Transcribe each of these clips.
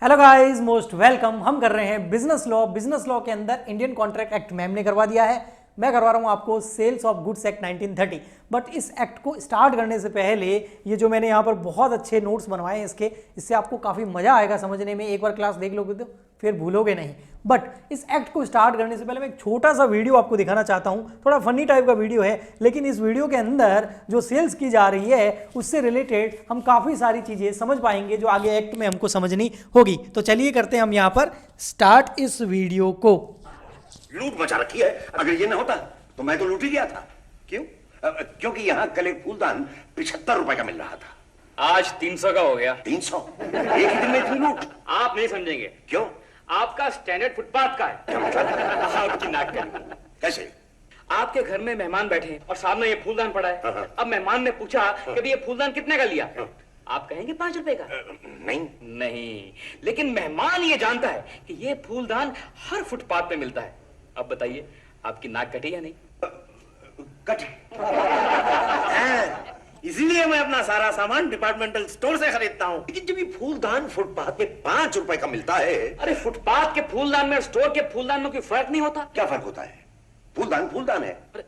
Hello guys, most welcome. हम कर रहे हैं बिजनेस लॉ। बिजनेस लॉ के अंदर इंडियन कॉन्ट्रैक्ट एक्ट मैम ने करवा दिया है, मैं करवा रहा हूं आपको sales of goods act 1930। But इस एक्ट को स्टार्ट करने से पहले ये जो मैंने यहाँ पर बहुत अच्छे नोट्स बनवाए हैं इससे आपको काफ़ी मज़ा आएगा समझने में। एक बार क्लास देख लोगे तो फिर भूलोगे नहीं। बट इस एक्ट को स्टार्ट करने से पहले मैं एक छोटा सा वीडियो आपको दिखाना चाहता हूँ। थोड़ा फनी टाइप का वीडियो है, लेकिन इस वीडियो के अंदर जो सेल्स की जा रही है उससे रिलेटेड हम काफ़ी सारी चीज़ें समझ पाएंगे जो आगे एक्ट में हमको समझनी होगी। तो चलिए करते हैं हम यहाँ पर स्टार्ट इस वीडियो को। लूट मचा रखी है। अगर ये ना होता तो मैं तो लूट ही गया था। क्यों? क्योंकि यहाँ कल एक फूलदान 75 रुपए का मिल रहा था, आज 300 का हो गया। 300? एक ही दिन में इतनी लूट? आप नहीं समझेंगे। क्यों? आपका स्टैंडर्ड फुटपाथ का है। क्या मतलब? आपकी नाक करी। कैसे? आपके घर में मेहमान बैठे हैं और सामने ये फूलदान पड़ा है। अब मेहमान ने पूछा कि भाई ये फूलदान कितने का लिया? आप कहेंगे 5 रुपए का। नहीं, लेकिन मेहमान ये जानता है कि ये फूलदान हर फुटपाथ पे मिलता है। अब बताइए आपकी नाक कटी या नहीं? कट। इसीलिए मैं अपना सारा सामान डिपार्टमेंटल स्टोर से खरीदता हूँ। लेकिन जब ये फूलदान फुटपाथ पे 5 रुपए का मिलता है। अरे फुटपाथ के फूलदान में और स्टोर के फूलदान में कोई फर्क नहीं होता? क्या फर्क होता है? फूलदान फूलदान है। अरे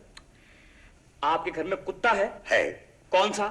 आपके घर में कुत्ता है? कौन सा?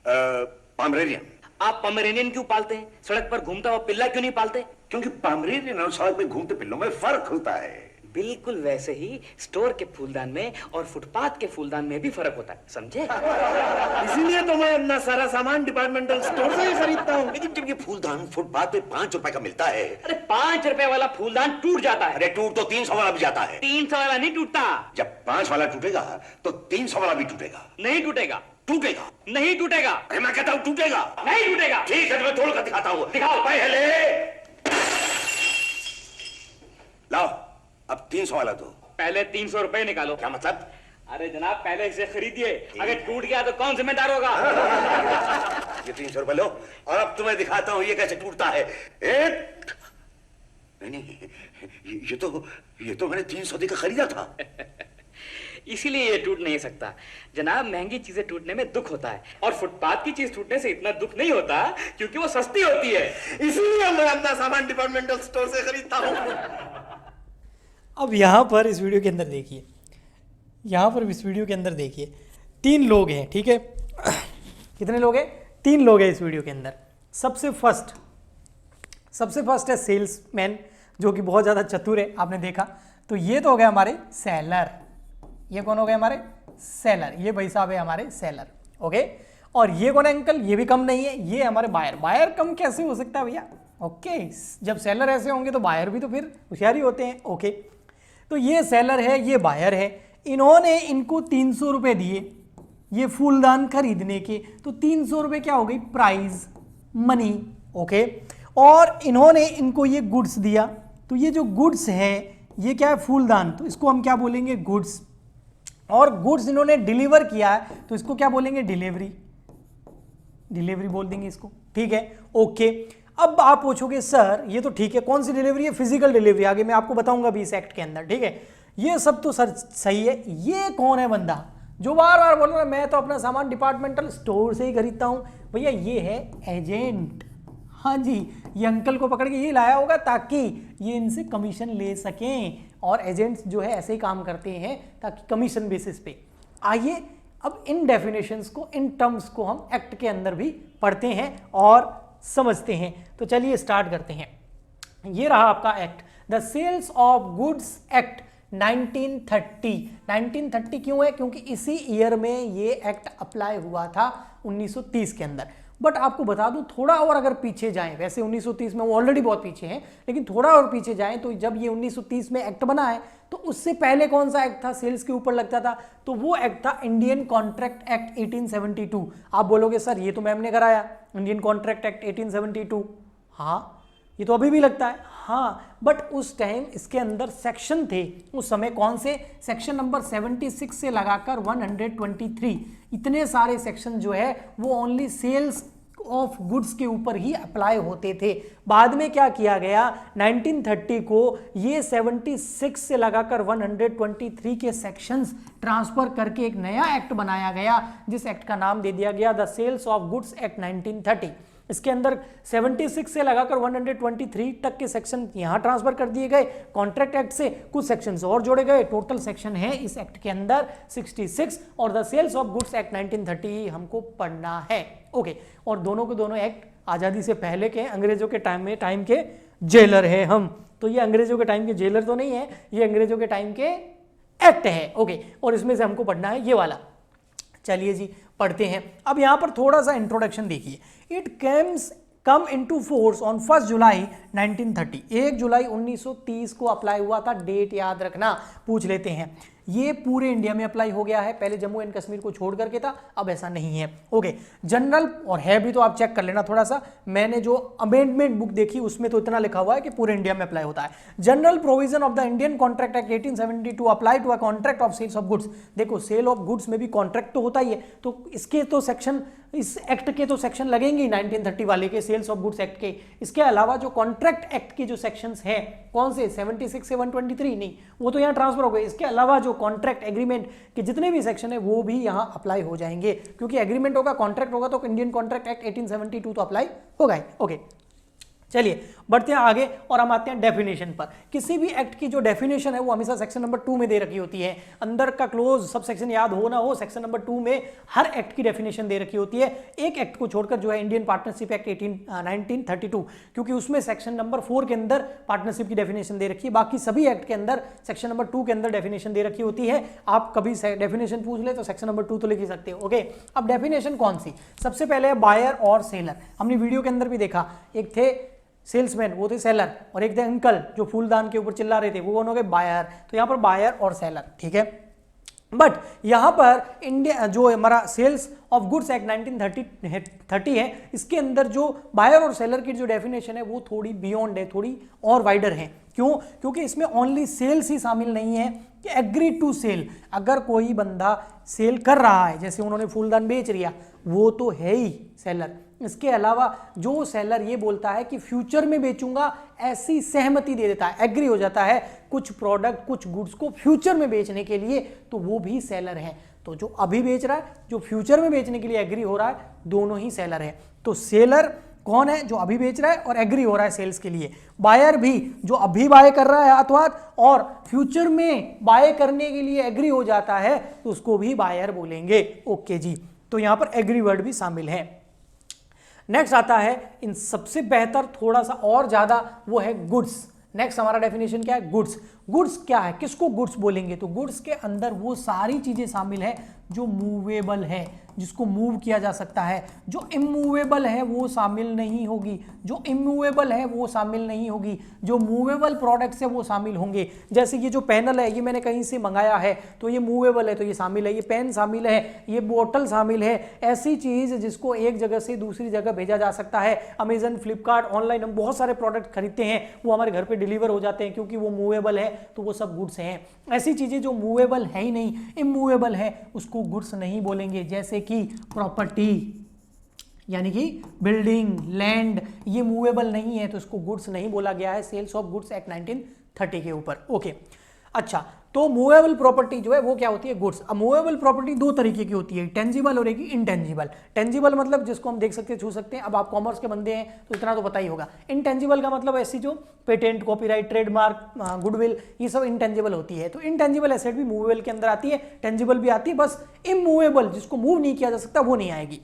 पामरेरियन। आप पमेरेनियन क्यों पालते हैं? सड़क पर घूमता हुआ पिल्ला क्यों नहीं पालते? क्योंकि पामरेरियन और सड़क में घूमते पिल्लों में फर्क होता है। बिल्कुल वैसे ही स्टोर के फूलदान में और फुटपाथ के फूलदान में भी फर्क होता है, समझे? इसीलिए तो मैं अपना सारा सामान डिपार्टमेंटल स्टोर से ही खरीदता हूँ। लेकिन जब ये फूलदान फुटपाथ पे 5 रुपए का मिलता है। अरे 5 रुपए वाला फूलदान टूट जाता है। अरे टूट तो 300 वाला भी जाता है। 300 वाला नहीं टूटता। जब 5 वाला टूटेगा तो 300 वाला भी टूटेगा। नहीं टूटेगा। टूटेगा। नहीं टूटेगा। अरे मैं कहता हूँ टूटेगा। नहीं टूटेगा। ठीक है, तो मैं तोड़ कर दिखाता हूँ। दिखाओ। पहले लाओ, अब 300 वाला दो। पहले 300 रुपए निकालो। क्या मतलब? अरे जनाब पहले इसे खरीदिए, अगर टूट गया तो कौन जिम्मेदार होगा? ये 300 रुपए लो और अब तुम्हें दिखाता हूँ ये कैसे टूटता है। एक नहीं, ये तो मैंने 300 देकर खरीदा था। इसीलिए ये टूट नहीं सकता। जनाब महंगी चीजें टूटने में दुख होता है और फुटपाथ की चीज टूटने से इतना दुख नहीं होता क्योंकि वो सस्ती होती है। इसीलिए मैं अपना सामान डिपार्टमेंटल स्टोर से खरीदता हूँ। अब यहाँ पर इस वीडियो के अंदर देखिए, यहाँ पर इस वीडियो के अंदर देखिए 3 लोग हैं, ठीक है? कितने लोग हैं? 3 लोग हैं इस वीडियो के अंदर। सबसे फर्स्ट है सेल्समैन, जो कि बहुत ज़्यादा चतुर है, आपने देखा। तो ये तो हो गए हमारे सेलर। ये कौन हो गए हमारे? सेलर। ये भाई साहब है हमारे सेलर, ओके। और ये कौन है अंकल? ये भी कम नहीं है, ये हमारे बायर। बायर कम कैसे हो सकता है भैया? ओके, जब सेलर ऐसे होंगे तो बायर भी तो फिर होशियारी होते हैं, ओके। तो ये सेलर है, ये बायर है। इन्होंने इनको 300 रुपये दिए ये फूलदान खरीदने के। तो 300 रुपये क्या हो गई? Price, money, okay. और इन्होंने इनको ये गुड्स दिया। तो ये जो गुड्स है ये क्या है? फूलदान। तो इसको हम क्या बोलेंगे? गुड्स। और गुड्स इन्होंने डिलीवर किया है तो इसको क्या बोलेंगे? डिलीवरी। डिलीवरी बोल देंगे इसको, ठीक है, ओके। अब आप पूछोगे सर ये तो ठीक है, कौन सी डिलीवरी है? Physical delivery. आगे मैं आपको बताऊंगा भी इस एक्ट के अंदर, ठीक है? ये सब तो सर सही है। ये कौन है बंदा जो बार बार बोल रहा है मैं तो अपना सामान डिपार्टमेंटल स्टोर से ही खरीदता हूं? भैया ये है एजेंट। हाँ जी, ये अंकल को पकड़ के ये लाया होगा ताकि ये इनसे कमीशन ले सकें। और एजेंट्स जो है ऐसे ही काम करते हैं ताकि कमीशन बेसिस पे। आइए अब इन डेफिनेशंस को, इन टर्म्स को हम एक्ट के अंदर भी पढ़ते हैं और समझते हैं। तो चलिए स्टार्ट करते हैं। ये रहा आपका act, the sales of goods act 1930। 1930 क्यों है? क्योंकि इसी ईयर में ये एक्ट अप्लाई हुआ था 1930 के अंदर। बट आपको बता दूं थोड़ा और अगर पीछे जाएं, वैसे 1930 में वो ऑलरेडी बहुत पीछे हैं, लेकिन थोड़ा और पीछे जाएं तो जब ये 1930 में एक्ट बना है तो उससे पहले कौन सा एक्ट था सेल्स के ऊपर लगता था? तो वो एक्ट था इंडियन कॉन्ट्रैक्ट एक्ट 1872। आप बोलोगे सर ये तो मैम ने कराया इंडियन कॉन्ट्रैक्ट एक्ट 1872। हाँ, ये तो अभी भी लगता है, हाँ। बट उस टाइम इसके अंदर सेक्शन थे उस समय, कौन से? सेक्शन नंबर 76 से लगाकर 123, इतने सारे सेक्शन जो है वो ओनली सेल्स ऑफ गुड्स के ऊपर ही अप्लाई होते थे। बाद में क्या किया गया? 1930 को ये 76 से लगाकर 123 के सेक्शंस ट्रांसफर करके एक नया एक्ट बनाया गया, जिस एक्ट का नाम दे दिया गया the sales of goods act 1930। इसके अंदर 76 से लगाकर 123 तक के सेक्शन यहां ट्रांसफर कर दिए गए कॉन्ट्रैक्ट एक्ट से, कुछ सेक्शंस और जोड़े गए, टोटल सेक्शन है इस एक्ट के अंदर 66 और the sales of goods act 1930 हमको पढ़ना है। ओके, और दोनों के दोनों एक्ट आजादी से पहले के अंग्रेजों के टाइम के जेलर है हम, तो ये अंग्रेजों के टाइम के जेलर तो नहीं है, ये अंग्रेजों के टाइम के एक्ट है। ओके, और इसमें से हमको पढ़ना है ये वाला। चलिए जी पढ़ते हैं। अब यहां पर थोड़ा सा इंट्रोडक्शन देखिए। It come into force on 1 जुलाई 1930, 1 जुलाई 1930 को अप्लाई हुआ था। डेट याद रखना, पूछ लेते हैं। ये पूरे इंडिया में अप्लाई हो गया है, पहले जम्मू एंड कश्मीर को छोड़ करके था, अब ऐसा नहीं है। ओके, जनरल और है भी तो आप चेक कर लेना थोड़ा सा, मैंने जो अमेंडमेंट बुक देखी उसमें तो इतना लिखा हुआ है कि पूरे इंडिया में अप्लाई होता है। General provision of the Indian contract act 1872 apply to a contract of sales of goods. देखो, सेल ऑफ गुड्स में भी कॉन्ट्रैक्ट तो होता ही है, तो इसके तो सेक्शन, इस एक्ट के तो सेक्शन लगेंगे ही 1930 वाले के, सेल्स ऑफ गुड्स एक्ट के। इसके अलावा जो कॉन्ट्रैक्ट एक्ट के जो सेक्शंस हैं, कौन से 76 से 123 नहीं, वो तो यहाँ ट्रांसफर हो गए। इसके अलावा जो कॉन्ट्रैक्ट एग्रीमेंट के जितने भी सेक्शन है वो भी यहाँ अप्लाई हो जाएंगे, क्योंकि एग्रीमेंट होगा, कॉन्ट्रैक्ट होगा, तो इंडियन कॉन्ट्रैक्ट एक्ट 1872 तो अप्लाई होगा ही। ओके, चलिए बढ़ते हैं आगे और हम आते हैं डेफिनेशन पर। किसी भी एक्ट की जो डेफिनेशन है वो हमेशा सेक्शन नंबर 2 में दे रखी होती है। अंदर का क्लोज सब सेक्शन याद हो ना हो, सेक्शन नंबर 2 में हर एक्ट की डेफिनेशन दे रखी होती है। एक एक्ट को छोड़कर जो है इंडियन पार्टनरशिप एक्ट 1932, क्योंकि उसमें सेक्शन नंबर 4 के अंदर पार्टनरशिप की डेफिनेशन दे रखी है। बाकी सभी एक्ट के अंदर सेक्शन नंबर 2 के अंदर डेफिनेशन दे रखी होती है। आप कभी डेफिनेशन पूछ ले तो सेक्शन नंबर 2 तो लिख ही सकते हो। ओके, अब डेफिनेशन कौन सी? सबसे पहले है बायर और सेलर। हमने वीडियो के अंदर भी देखा, एक थे सेल्समैन, वो थे सेलर, और एक थे अंकल जो फूलदान के ऊपर चिल्ला रहे थे, वो कौन हो गए? बायर। तो यहां पर बायर और सेलर, ठीक है। बट यहां पर इंडिया जो हमारा सेल्स ऑफ गुड्स एक्ट 1930 है, इसके अंदर जो बायर और सेलर की जो डेफिनेशन है वो थोड़ी बियॉन्ड है, थोड़ी और वाइडर है। क्यों? क्योंकि इसमें ओनली सेल्स ही शामिल नहीं है कि एग्री टू सेल। अगर कोई बंदा सेल कर रहा है, जैसे उन्होंने फूलदान बेच लिया, वो तो है ही सेलर। इसके अलावा जो सेलर ये बोलता है कि फ्यूचर में बेचूंगा, ऐसी सहमति दे देता है, एग्री हो जाता है कुछ प्रोडक्ट, कुछ गुड्स को फ्यूचर में बेचने के लिए, तो वो भी सेलर है। तो जो अभी बेच रहा है, जो फ्यूचर में बेचने के लिए एग्री हो रहा है, दोनों ही सेलर है। तो सेलर कौन है? जो अभी बेच रहा है और एग्री हो रहा है सेल्स के लिए। बायर भी जो अभी बाय कर रहा है अथवा और फ्यूचर में बाय करने के लिए एग्री हो जाता है, तो उसको भी बायर बोलेंगे। ओके जी, तो यहां पर एग्री वर्ड भी शामिल है। नेक्स्ट आता है इन सबसे बेहतर थोड़ा सा और ज्यादा, वो है गुड्स। नेक्स्ट हमारा डेफिनेशन क्या है? गुड्स। गुड्स क्या है? किसको गुड्स बोलेंगे? तो गुड्स के अंदर वो सारी चीजें शामिल है जो मूवेबल है, जिसको मूव किया जा सकता है। जो इमूवेबल है वो शामिल नहीं होगी, जो इमूवेबल है वो शामिल नहीं होगी, जो मूवेबल प्रोडक्ट्स है वो शामिल होंगे। जैसे ये जो पैनल है, ये मैंने कहीं से मंगाया है तो ये मूवेबल है, तो ये शामिल है। ये पेन शामिल है, ये बोतल शामिल है। ऐसी चीज जिसको एक जगह से दूसरी जगह भेजा जा सकता है। अमेजन, फ्लिपकार्ट, ऑनलाइन हम बहुत सारे प्रोडक्ट खरीदते हैं, वो हमारे घर पे डिलीवर हो जाते हैं क्योंकि वो मूवेबल है, तो वो सब गुड्स हैं। ऐसी चीजें जो मूवेबल है ही नहीं, इमूवेबल है, उसको गुड्स नहीं बोलेंगे। जैसे कि प्रॉपर्टी, यानी कि बिल्डिंग, लैंड, ये मूवेबल नहीं है, तो इसको गुड्स नहीं बोला गया है सेल्स ऑफ गुड्स एक्ट 1930 के ऊपर। ओके, अच्छा, तो मूवेबल प्रॉपर्टी जो है वो क्या होती है? गुड्स। अब मूवेबल प्रॉपर्टी दो तरीके की होती है, टेंजिबल और एक इंटेंजिबल। टेंजिबल मतलब जिसको हम देख सकते हैं, छू सकते हैं। अब आप कॉमर्स के बंदे हैं तो इतना तो पता ही होगा। इंटेंजिबल का मतलब ऐसी जो पेटेंट, कॉपीराइट, ट्रेडमार्क, गुडविल, ये सब इंटेंजिबल होती है। तो इंटेंजिबल एसेट भी मूवेबल के अंदर आती है, टेंजिबल भी आती है, बस इमूवेबल जिसको मूव नहीं किया जा सकता वो नहीं आएगी।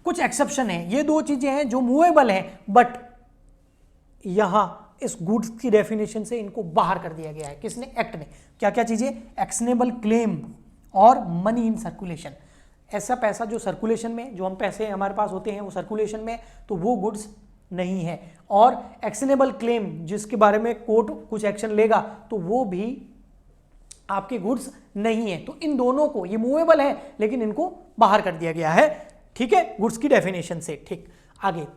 कुछ एक्सेप्शन है, ये दो चीजें हैं जो मूवेबल है, बट यहां इस गुड्स की डेफिनेशन से इनको बाहर कर दिया गया है। किसने? एक्ट ने। क्या क्या चीजें? एक्शनेबल क्लेम और मनी इन सर्कुलेशन। ऐसा पैसा जो सर्कुलेशन में, जो हम पैसे हमारे पास होते हैं वो सर्कुलेशन में, तो वो गुड्स नहीं है। और एक्शनेबल क्लेम जिसके बारे में कोर्ट कुछ एक्शन लेगा, तो वो भी आपके गुड्स नहीं है। तो इन दोनों को, ये मूवेबल है लेकिन इनको बाहर कर दिया गया है, ठीक है, गुड्स की डेफिनेशन से। ठीक, आगे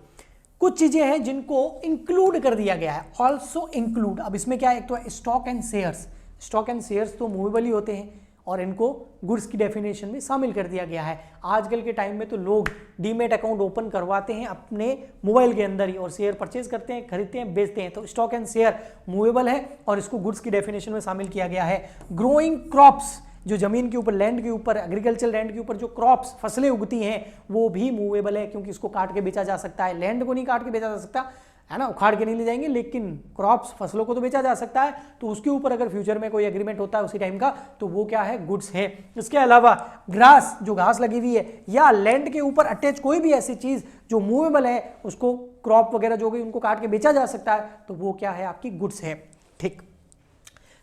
कुछ चीजें हैं जिनको इंक्लूड कर दिया गया है, ऑल्सो इंक्लूड। अब इसमें क्या है? एक तो stock and shares. Stock and shares तो मूवेबल ही होते हैं और इनको गुड्स की डेफिनेशन में शामिल कर दिया गया है। आजकल के टाइम में तो लोग डीमेट अकाउंट ओपन करवाते हैं अपने मोबाइल के अंदर ही और शेयर परचेज करते हैं, खरीदते हैं, बेचते हैं। तो स्टॉक एंड शेयर मूवेबल है और इसको गुड्स की डेफिनेशन में शामिल किया गया है। ग्रोइंग क्रॉप्स जो जमीन के ऊपर, लैंड के ऊपर, एग्रीकल्चर लैंड के ऊपर जो क्रॉप्स, फसलें उगती हैं वो भी मूवेबल है, क्योंकि इसको काट के बेचा जा सकता है। लैंड को नहीं काट के बेचा जा सकता है ना, उखाड़ के नहीं ले जाएंगे, लेकिन क्रॉप्स, फसलों को तो बेचा जा सकता है। तो उसके ऊपर अगर फ्यूचर में कोई एग्रीमेंट होता है उसी टाइम का, तो वो क्या है, गुड्स है। इसके अलावा ग्रास, जो घास लगी हुई है, या लैंड के ऊपर अटैच कोई भी ऐसी चीज जो मूवेबल है, उसको क्रॉप वगैरह जो गई उनको काट के बेचा जा सकता है, तो वो क्या है, आपकी गुड्स है। ठीक,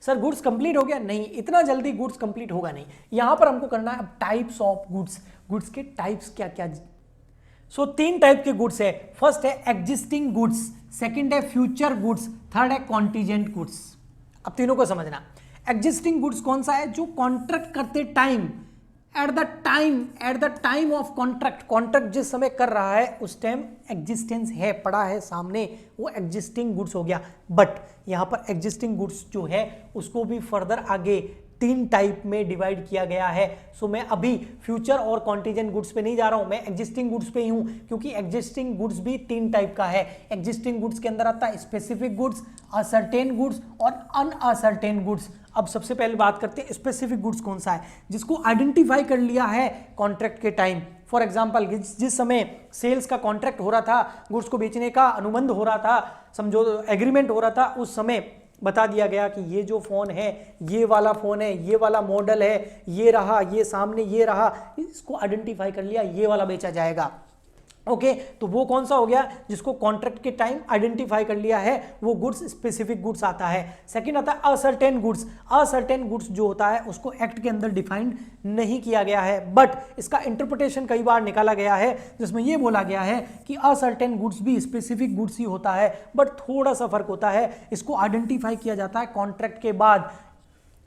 सर गुड्स कंप्लीट हो गया? नहीं, इतना जल्दी गुड्स कंप्लीट होगा नहीं। यहां पर हमको करना है अब टाइप्स ऑफ गुड्स। गुड्स के टाइप्स क्या क्या? सो 3 टाइप के गुड्स है। फर्स्ट है एग्जिस्टिंग गुड्स, सेकंड है फ्यूचर गुड्स, थर्ड है कॉन्टीजेंट गुड्स। अब तीनों को समझना। एग्जिस्टिंग गुड्स कौन सा है? जो कॉन्ट्रैक्ट करते time, at the time of contract जिस समय कर रहा है उस टाइम एग्जिस्टेंस है, पड़ा है सामने, वो एग्जिस्टिंग गुड्स हो गया। बट यहां पर एग्जिस्टिंग गुड्स जो है उसको भी फर्दर आगे 3 टाइप में डिवाइड किया गया है। सो मैं अभी फ्यूचर और कॉन्टीजेंट गुड्स पे नहीं जा रहा हूं, मैं एग्जिस्टिंग गुड्स पे ही हूं, क्योंकि एग्जिस्टिंग गुड्स भी 3 टाइप का है। एग्जिस्टिंग गुड्स के अंदर आता है स्पेसिफिक गुड्स, असर्टेन गुड्स और अनअसर्टेन गुड्स। अब सबसे पहले बात करते हैं स्पेसिफिक गुड्स कौन सा है, जिसको आइडेंटिफाई कर लिया है कॉन्ट्रैक्ट के टाइम। फॉर एग्जाम्पल, जिस समय सेल्स का कॉन्ट्रैक्ट हो रहा था, गुड्स को बेचने का अनुबंध हो रहा था, समझो एग्रीमेंट हो रहा था, उस समय बता दिया गया कि ये जो फोन है, ये वाला फोन है, ये वाला मॉडल है, ये रहा, ये सामने ये रहा, इसको आइडेंटिफाई कर लिया, ये वाला बेचा जाएगा। ओके, तो वो कौन सा हो गया, जिसको कॉन्ट्रैक्ट के टाइम आइडेंटिफाई कर लिया है, वो गुड्स स्पेसिफिक गुड्स आता है। सेकंड आता है असर्टेन गुड्स। असर्टेन गुड्स जो होता है उसको एक्ट के अंदर डिफाइंड नहीं किया गया है, बट इसका इंटरप्रिटेशन कई बार निकाला गया है, जिसमें ये बोला गया है कि असर्टेन गुड्स भी स्पेसिफिक गुड्स ही होता है, बट थोड़ा सा फर्क होता है। इसको आइडेंटिफाई किया जाता है कॉन्ट्रैक्ट के बाद,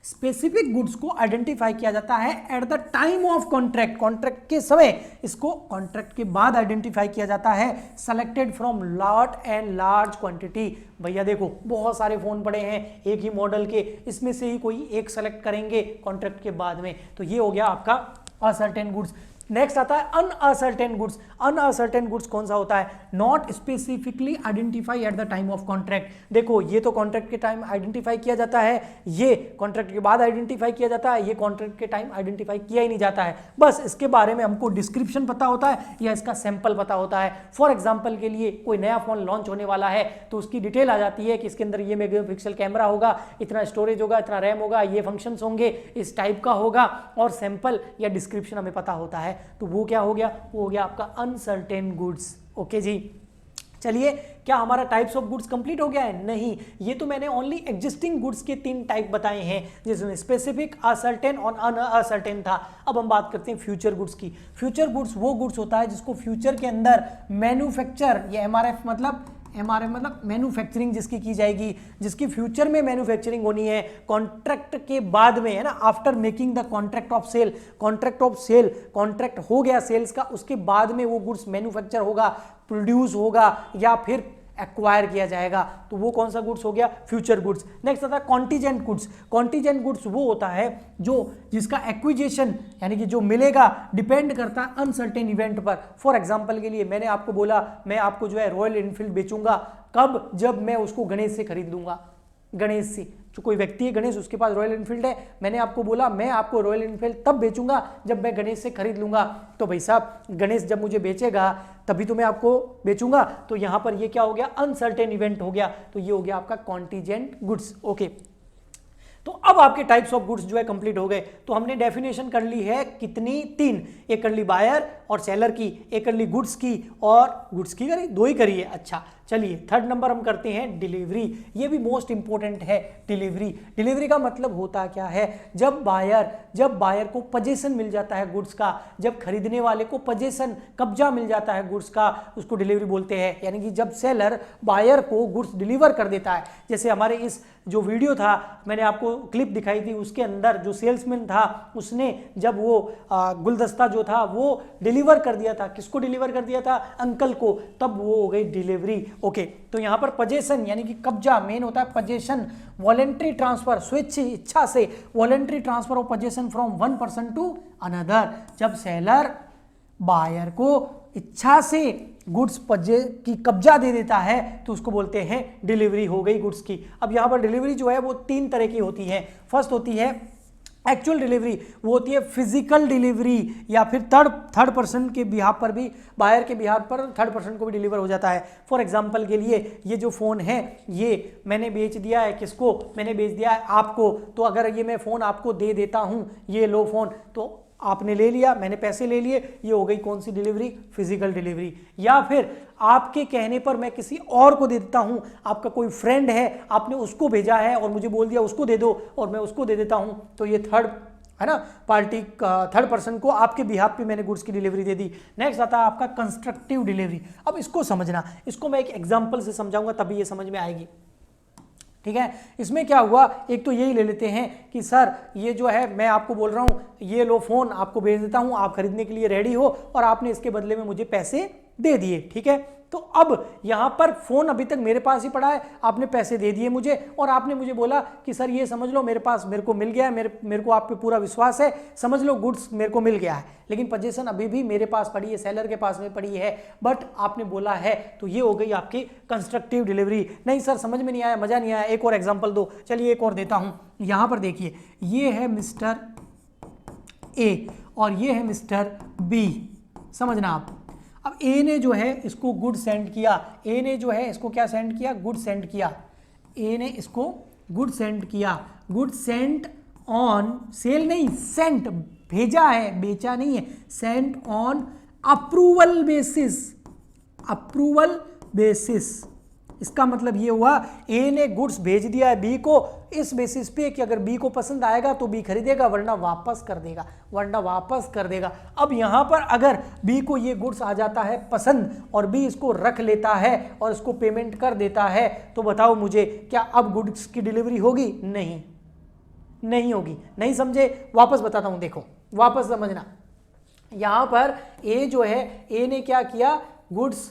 स्पेसिफिक गुड्स को आइडेंटिफाई किया जाता है at the time of contract, contract के समय। इसको कॉन्ट्रैक्ट के बाद आइडेंटिफाई किया जाता है, selected from lot and large quantity. भैया देखो, बहुत सारे फोन पड़े हैं एक ही मॉडल के, इसमें से ही कोई एक सेलेक्ट करेंगे कॉन्ट्रैक्ट के बाद में, तो ये हो गया आपका असर्टेन गुड्स। नेक्स्ट आता है अनअसर्टेन गुड्स। अनअसर्टेन गुड्स कौन सा होता है? Not specifically identify at the time of contract. देखो, ये तो कॉन्ट्रैक्ट के टाइम आइडेंटिफाई किया जाता है, ये कॉन्ट्रैक्ट के बाद आइडेंटिफाई किया जाता है, ये कॉन्ट्रैक्ट के टाइम आइडेंटिफाई किया ही नहीं जाता है। बस इसके बारे में हमको डिस्क्रिप्शन पता होता है या इसका सैंपल पता होता है। फॉर एग्जाम्पल के लिए कोई नया फोन लॉन्च होने वाला है तो उसकी डिटेल आ जाती है कि इसके अंदर ये मेगापिक्सल कैमरा होगा, इतना स्टोरेज होगा, इतना रैम होगा, ये फंक्शंस होंगे, इस टाइप का होगा, और सैंपल या डिस्क्रिप्शन हमें पता होता है। तो वो क्या हो गया? वो हो गया आपका अनसर्टेन गुड्स। ओके जी, चलिए, क्या हमारा टाइप्स ऑफ गुड्स कंप्लीट हो गया है? नहीं, ये तो मैंने ओनली एग्जिस्टिंग गुड्स के 3 टाइप बताए हैं, जिसमें स्पेसिफिक, असर्टेन और अनअसर्टेन था। अब हम बात करते हैं फ्यूचर गुड्स की। फ्यूचर गुड्स वो गुड्स होता है जिसको फ्यूचर के अंदर मैन्युफैक्चर, या एमआरएफ मतलब मैन्युफैक्चरिंग जिसकी की जाएगी, जिसकी फ्यूचर में मैन्युफैक्चरिंग होनी है कॉन्ट्रैक्ट के बाद में, है ना, after making the contract of sale. Contract of sale, contract हो गया सेल्स का, उसके बाद में वो गुड्स मैन्युफैक्चर होगा, प्रोड्यूस होगा या फिर एक्वायर किया जाएगा, तो वो कौन सा गुड्स हो गया? Future goods. नेक्स्ट आता है कॉन्टीजेंट गुड्स। कॉन्टीजेंट गुड्स वो होता है जो जिसका एक्विजिशन यानी कि जो मिलेगा डिपेंड करता है अनसर्टेन इवेंट पर। फॉर एग्जांपल के लिए मैंने आपको बोला मैं आपको जो है रॉयल एनफील्ड बेचूंगा, कब? जब मैं उसको गणेश से खरीद लूंगा। गणेश से, जो कोई व्यक्ति है गणेश, उसके पास रॉयल एनफील्ड है, मैंने आपको बोला मैं आपको रॉयल एनफील्ड तब बेचूंगा जब मैं गणेश से खरीद लूंगा। तो भाई साहब, गणेश जब मुझे बेचेगा तभी तो मैं आपको बेचूंगा। तो यहां पर ये क्या हो गया? अनसर्टेन इवेंट हो गया, तो ये हो गया आपका कॉन्टीजेंट गुड्स। ओके, तो अब आपके टाइप्स ऑफ गुड्स जो है कंप्लीट हो गए। तो हमने डेफिनेशन कर ली है कितनी? 3। एक कर ली बायर और सेलर की, एक कर ली गुड्स की, और गुड्स की करी 2 ही करिए। अच्छा, चलिए थर्ड नंबर हम करते हैं डिलीवरी। ये भी मोस्ट इंपॉर्टेंट है डिलीवरी। डिलीवरी का मतलब होता क्या है? जब बायर को पोजीशन मिल जाता है गुड्स का, जब खरीदने वाले को पोजीशन, कब्जा मिल जाता है गुड्स का, उसको डिलीवरी बोलते हैं। यानी कि जब सेलर बायर को गुड्स डिलीवर कर देता है। जैसे हमारे इस जो वीडियो था, मैंने आपको क्लिप दिखाई थी, उसके अंदर जो सेल्समैन था उसने जब वो गुलदस्ता जो था वो डिलीवर कर दिया था, किसको डिलीवर कर दिया था? अंकल को, तब वो हो गई डिलीवरी। ओके, तो यहां पर पोजीशन यानी कि कब्जा मेन होता है। पोजीशन, वॉलेंट्री ट्रांसफर, स्वेच्छ इच्छा से voluntary transfer of position from one person to another. जब सेलर बायर को इच्छा से गुड्स की कब्जा दे देता है तो उसको बोलते हैं डिलीवरी हो गई गुड्स की। अब यहां पर डिलीवरी जो है वो 3 तरह की होती है। फर्स्ट होती है एक्चुअल डिलीवरी वो होती है फिजिकल डिलीवरी, या फिर थर्ड पर्सन के बिहाफ पर भी, बायर के बिहाफ पर थर्ड पर्सन को भी डिलीवर हो जाता है। फॉर एग्जांपल के लिए ये जो फ़ोन है ये मैंने बेच दिया है, किसको? मैंने बेच दिया है आपको। तो अगर ये मैं फ़ोन आपको दे देता हूँ, ये लो फ़ोन, तो आपने ले लिया, मैंने पैसे ले लिए, ये हो गई कौन सी डिलीवरी? Physical delivery. या फिर आपके कहने पर मैं किसी और को दे देता हूं, आपका कोई फ्रेंड है, आपने उसको भेजा है और मुझे बोल दिया उसको दे दो, और मैं उसको दे देता हूं, तो ये थर्ड है ना, पार्टी थर्ड पर्सन को आपके बिहाफ पे मैंने गुड्स की डिलीवरी दे दी। नेक्स्ट आता है आपका कंस्ट्रक्टिव डिलीवरी। अब इसको समझना, इसको मैं एक एग्जाम्पल से समझाऊंगा तभी ये समझ में आएगी, ठीक है। इसमें क्या हुआ, एक तो यही ले लेते हैं कि सर ये जो है मैं आपको बोल रहा हूँ ये लो फ़ोन आपको भेज देता हूँ, आप खरीदने के लिए रेडी हो, और आपने इसके बदले में मुझे पैसे दे दिए, ठीक है। तो अब यहाँ पर फ़ोन अभी तक मेरे पास ही पड़ा है, आपने पैसे दे दिए मुझे, और आपने मुझे बोला कि सर ये समझ लो मेरे पास, मेरे को मिल गया है, मेरे को आप पे पूरा विश्वास है, समझ लो गुड्स मेरे को मिल गया है, लेकिन पोजीशन अभी भी मेरे पास पड़ी है, सेलर के पास में पड़ी है, बट आपने बोला है। तो ये हो गई आपकी कंस्ट्रक्टिव डिलीवरी। नहीं सर समझ में नहीं आया, मज़ा नहीं आया, एक और एग्जाम्पल दो। चलिए एक और देता हूँ। यहाँ पर देखिए, ये है मिस्टर ए और ये है मिस्टर बी, समझना आप। अब ए ने जो है इसको गुड सेंड किया, ए ने जो है इसको क्या सेंड किया? गुड सेंड किया। ए ने इसको गुड सेंड किया, गुड सेंट ऑन सेल नहीं, सेंट भेजा है, बेचा नहीं है, Saint on approval basis, approval basis. इसका मतलब ये हुआ ए ने गुड्स भेज दिया है बी को इस बेसिस पे कि अगर बी को पसंद आएगा तो बी खरीदेगा, वरना वापस कर देगा, वरना वापस कर देगा। अब यहाँ पर अगर बी को ये गुड्स आ जाता है पसंद और बी इसको रख लेता है और इसको पेमेंट कर देता है, तो बताओ मुझे क्या अब गुड्स की डिलीवरी होगी? नहीं, नहीं होगी। नहीं समझे? वापस बताता हूँ, देखो वापस समझना। यहाँ पर ए जो है, ए ने क्या किया? गुड्स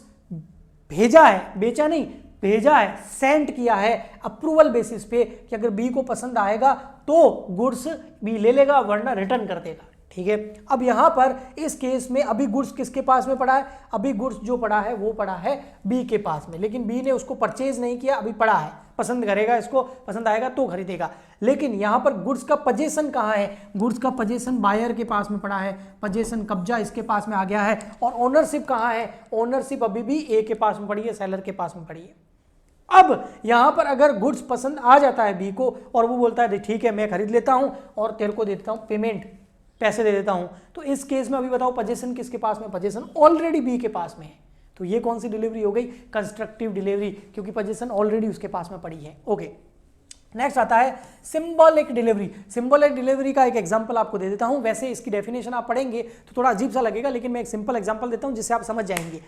भेजा है, बेचा नहीं, भेजा है, सेंड किया है अप्रूवल बेसिस पे कि अगर बी को पसंद आएगा तो गुड्स बी ले लेगा, वरना रिटर्न कर देगा, ठीक है। अब यहाँ पर इस केस में अभी गुड्स किसके पास में पड़ा है? अभी गुड्स जो पड़ा है वो पड़ा है बी के पास में, लेकिन बी ने उसको परचेज नहीं किया, अभी पड़ा है, पसंद करेगा, इसको पसंद आएगा तो खरीदेगा। लेकिन यहाँ पर गुड्स का पोजीशन कहाँ है? गुड्स का पोजीशन बायर के पास में पड़ा है, पोजीशन कब्जा इसके पास में आ गया है, और ओनरशिप कहाँ है? ओनरशिप अभी भी ए के पास में पड़ी है, सेलर के पास में पड़ी है। अब यहाँ पर अगर गुड्स पसंद आ जाता है बी को और वो बोलता है ठीक है मैं खरीद लेता हूँ और तेरे को दे देता हूँ पेमेंट, पैसे दे देता हूँ, तो इस केस में अभी बताओ पोजीशन किसके पास में? पोजीशन ऑलरेडी बी के पास में है, तो ये कौन सी डिलीवरी हो गई? कंस्ट्रक्टिव डिलीवरी, क्योंकि पोजीशन ऑलरेडी उसके पास में पड़ी है। ओके, नेक्स्ट आता है सिंबॉलिक डिलीवरी। सिंबॉलिक डिलीवरी का एक एग्जांपल आपको दे देता हूं। वैसे इसकी डेफिनेशन आप पढ़ेंगे तो थोड़ा अजीब सा लगेगा, लेकिन मैं एक सिंपल एग्जांपल देता हूं जिससे आप समझ जाएंगे।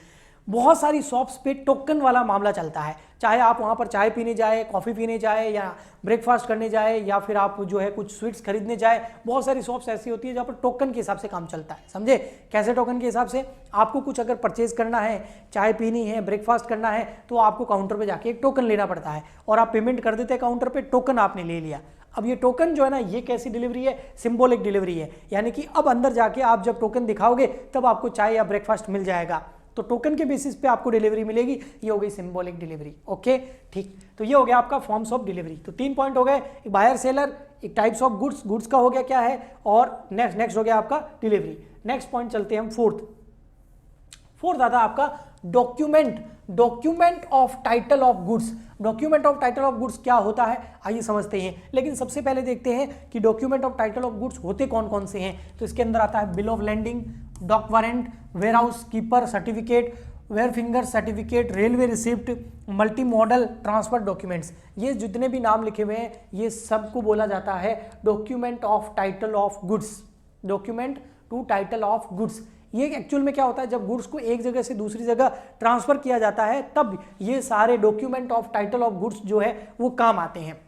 बहुत सारी शॉप्स पे टोकन वाला मामला चलता है, चाहे आप वहाँ पर चाय पीने जाए, कॉफ़ी पीने जाए, या ब्रेकफास्ट करने जाए, या फिर आप जो है कुछ स्वीट्स खरीदने जाए। बहुत सारी शॉप्स ऐसी होती है जहाँ पर टोकन के हिसाब से काम चलता है, समझे? कैसे टोकन के हिसाब से? आपको कुछ अगर परचेज करना है, चाय पीनी है, ब्रेकफास्ट करना है, तो आपको काउंटर पर जाके एक टोकन लेना पड़ता है और आप पेमेंट कर देते हैं काउंटर पर, टोकन आपने ले लिया। अब ये टोकन जो है ना, ये कैसी डिलीवरी है? सिंबॉलिक डिलीवरी है, यानी कि अब अंदर जाके आप जब टोकन दिखाओगे तब आपको चाय या ब्रेकफास्ट मिल जाएगा, तो टोकन के बेसिस पे आपको डिलीवरी मिलेगी। ये हो गई सिंबॉलिक डिलीवरी। ओके, ठीक, तो ये हो गया आपका फॉर्म्स ऑफ डिलीवरी। तो 3 पॉइंट हो गए, एक बायर सेलर, एक टाइप्स ऑफ गुड्स, गुड्स का हो गया क्या है, और नेक्स्ट हो गया आपका डिलीवरी। नेक्स्ट पॉइंट चलते हैं हम फोर्थ आता है आपका document of title of goods. Document of title of goods क्या होता है, आइए समझते हैं। लेकिन सबसे पहले देखते हैं कि document of title of goods होते कौन कौन से हैं। तो इसके अंदर आता है bill of landing, dock warrant, warehouse keeper certificate, ware finger certificate, railway receipt, multi modal transfer documents. ये जितने भी नाम लिखे हुए हैं ये सबको बोला जाता है document of title of goods. Document to title of goods, ये एक्चुअल में क्या होता है, जब गुड्स को एक जगह से दूसरी जगह ट्रांसफर किया जाता है तब ये सारे document of title of goods जो है वो काम आते हैं।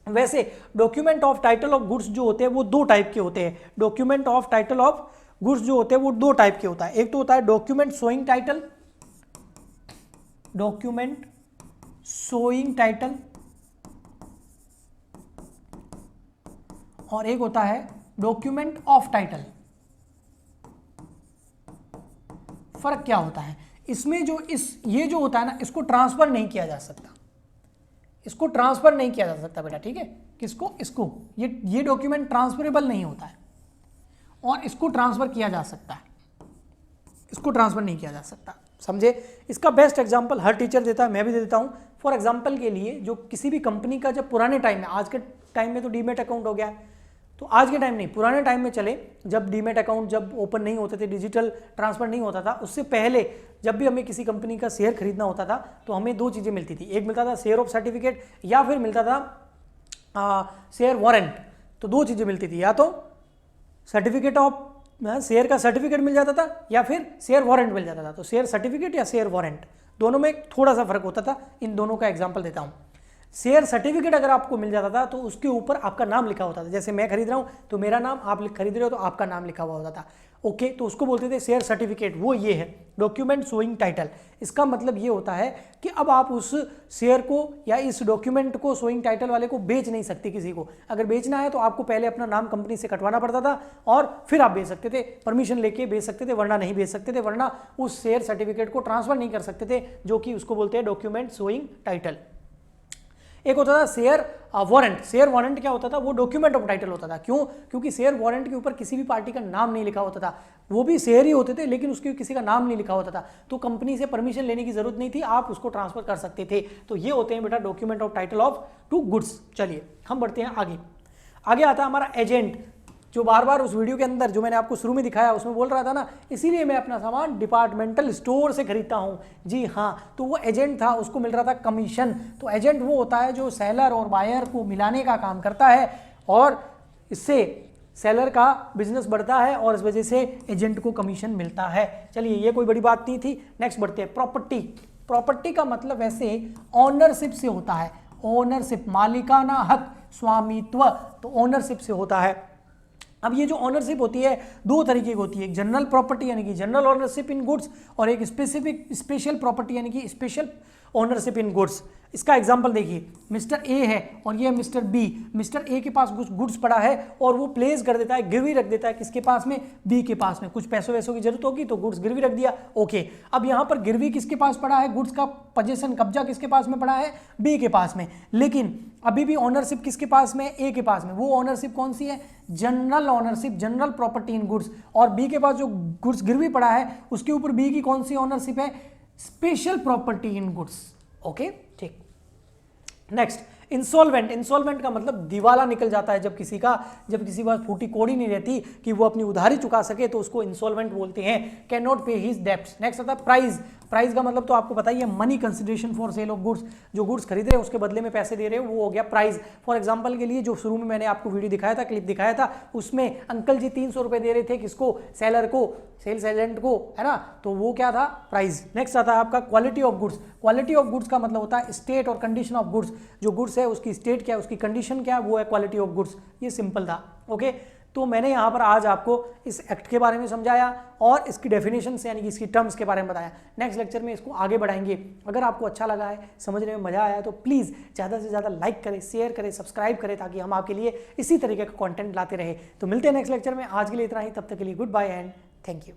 वैसे document of title of goods जो होते हैं वो 2 टाइप के होते हैं। Document of title of goods जो होते हैं वो 2 टाइप के होता है। एक तो होता है document showing title, document showing title, और एक होता है डॉक्यूमेंट ऑफ टाइटल। फर्क क्या होता है इसमें? जो ये जो होता है ना, इसको ट्रांसफर नहीं किया जा सकता, इसको ट्रांसफर नहीं किया जा सकता बेटा, ठीक है? किसको, इसको, ये डॉक्यूमेंट ट्रांसफरेबल नहीं होता है और इसको ट्रांसफर किया जा सकता है, इसको ट्रांसफर नहीं किया जा सकता। समझे? इसका बेस्ट एग्जांपल हर टीचर देता है, मैं भी दे देता हूँ। फॉर एग्जांपल के लिए जो किसी भी कंपनी का जब पुराने टाइम में, आज के टाइम में तो डीमेट अकाउंट हो गया है, तो आज के टाइम नहीं, पुराने टाइम में चले जब डीमेट अकाउंट जब ओपन नहीं होते थे, डिजिटल ट्रांसफर नहीं होता था, उससे पहले जब भी हमें किसी कंपनी का शेयर खरीदना होता था तो हमें दो चीज़ें मिलती थी, एक मिलता था शेयर ऑफ सर्टिफिकेट या फिर मिलता था शेयर वारंट। तो दो चीज़ें मिलती थी, या तो सर्टिफिकेट ऑफ शेयर का सर्टिफिकेट मिल जाता था या फिर शेयर वारंट मिल जाता था। तो शेयर सर्टिफिकेट या शेयर वारंट दोनों में थोड़ा सा फर्क होता था। इन दोनों का एग्जांपल देता हूँ। शेयर सर्टिफिकेट अगर आपको मिल जाता था तो उसके ऊपर आपका नाम लिखा होता था, जैसे मैं खरीद रहा हूँ तो मेरा नाम, आप खरीद रहे हो तो आपका नाम लिखा हुआ होता था। ओके, तो उसको बोलते थे शेयर सर्टिफिकेट। वो ये है डॉक्यूमेंट शोइंग टाइटल। इसका मतलब ये होता है कि अब आप उस शेयर को या इस डॉक्यूमेंट को शोइंग टाइटल वाले को बेच नहीं सकते किसी को। अगर बेचना है तो आपको पहले अपना नाम कंपनी से कटवाना पड़ता था और फिर आप बेच सकते थे, परमिशन लेके बेच सकते थे, वरना नहीं बेच सकते थे, वरना उस शेयर सर्टिफिकेट को ट्रांसफर नहीं कर सकते थे, जो कि उसको बोलते हैं डॉक्यूमेंट शोइंग टाइटल। एक होता था शेयर वारंट। शेयर वारंट क्या होता था? वो डॉक्यूमेंट ऑफ टाइटल होता था। क्यों? क्योंकि शेयर वारंट के ऊपर किसी भी पार्टी का नाम नहीं लिखा होता था, वो भी शेयर ही होते थे लेकिन उसके किसी का नाम नहीं लिखा होता था, तो कंपनी से परमिशन लेने की जरूरत नहीं थी, आप उसको ट्रांसफर कर सकते थे। तो ये होते हैं बेटा document of title of to goods. चलिए हम बढ़ते हैं आगे। आगे आता है हमारा एजेंट, जो बार बार उस वीडियो के अंदर जो मैंने आपको शुरू में दिखाया उसमें बोल रहा था ना, इसीलिए मैं अपना सामान डिपार्टमेंटल स्टोर से खरीदता हूं। जी हाँ, तो वो एजेंट था, उसको मिल रहा था कमीशन। तो एजेंट वो होता है जो सेलर और बायर को मिलाने का काम करता है और इससे सेलर का बिजनेस बढ़ता है और इस वजह से एजेंट को कमीशन मिलता है। चलिए ये कोई बड़ी बात नहीं थी। नेक्स्ट बढ़ते हैं प्रॉपर्टी। प्रॉपर्टी का मतलब वैसे ऑनरशिप से होता है। ओनरशिप, मालिकाना हक, स्वामित्व, तो ओनरशिप से होता है। अब ये जो ओनरशिप होती है दो तरीके की होती है, एक जनरल प्रॉपर्टी यानी कि जनरल ओनरशिप इन गुड्स और एक स्पेसिफिक स्पेशल प्रॉपर्टी यानी कि स्पेशल ओनरशिप इन गुड्स। इसका एग्जांपल देखिए, मिस्टर ए है और ये मिस्टर बी। मिस्टर ए के पास कुछ गुड्स पड़ा है और वो प्लेस कर देता है, गिरवी रख देता है किसके पास में? बी के पास में। कुछ पैसों वैसों की जरूरत होगी तो गुड्स गिरवी रख दिया। ओके, अब यहाँ पर गिरवी किसके पास पड़ा है? गुड्स का पोजीशन, कब्जा किसके पास में पड़ा है? बी के पास में। लेकिन अभी भी ओनरशिप किसके पास में? ए के पास में। वो ओनरशिप कौन सी है? General ownership, general property in goods. और बी के पास जो गुड्स गिरवी पड़ा है उसके ऊपर बी की कौन सी ओनरशिप है? Special property in goods. Okay, ठीक। Next insolvent. इंसॉल्वेंट का मतलब दिवाला निकल जाता है जब किसी का, जब किसी के पास फूटी कोड़ी नहीं रहती कि वो अपनी उधारी चुका सके, तो उसको इंसॉल्वेंट बोलते हैं। कैन नॉट पे हिज डेब्ट्स। नेक्स्ट आता है प्राइस। प्राइस का मतलब तो आपको पता ही है, money consideration for sale of goods. जो गुड्स खरीद रहे हैं उसके बदले में पैसे दे रहे हो, वो हो गया प्राइस। फॉर एग्जांपल के लिए जो शुरू में मैंने आपको वीडियो दिखाया था, क्लिप दिखाया था, उसमें अंकल जी 300 रुपए दे रहे थे किसको? सेलर को, सेल्स एजेंट को, है ना? तो वो क्या था? प्राइस। नेक्स्ट आता है आपका quality of goods. Quality of goods का मतलब होता है स्टेट और कंडीशन ऑफ गुड्स। जो गुड्स है उसकी स्टेट क्या है, उसकी कंडीशन क्या है, वो है क्वालिटी ऑफ गुड्स। ये सिंपल था। ओके, तो मैंने यहाँ पर आज आपको इस एक्ट के बारे में समझाया और इसकी डेफिनेशन से यानी कि इसकी टर्म्स के बारे में बताया। नेक्स्ट लेक्चर में इसको आगे बढ़ाएंगे। अगर आपको अच्छा लगा है, समझने में मजा आया है, तो प्लीज़ ज़्यादा से ज़्यादा लाइक करें, शेयर करें, सब्सक्राइब करें, ताकि हम आपके लिए इसी तरीके का कंटेंट लाते रहे। तो मिलते हैं नेक्स्ट लेक्चर में। आज के लिए इतना ही, तब तक के लिए goodbye and thank you.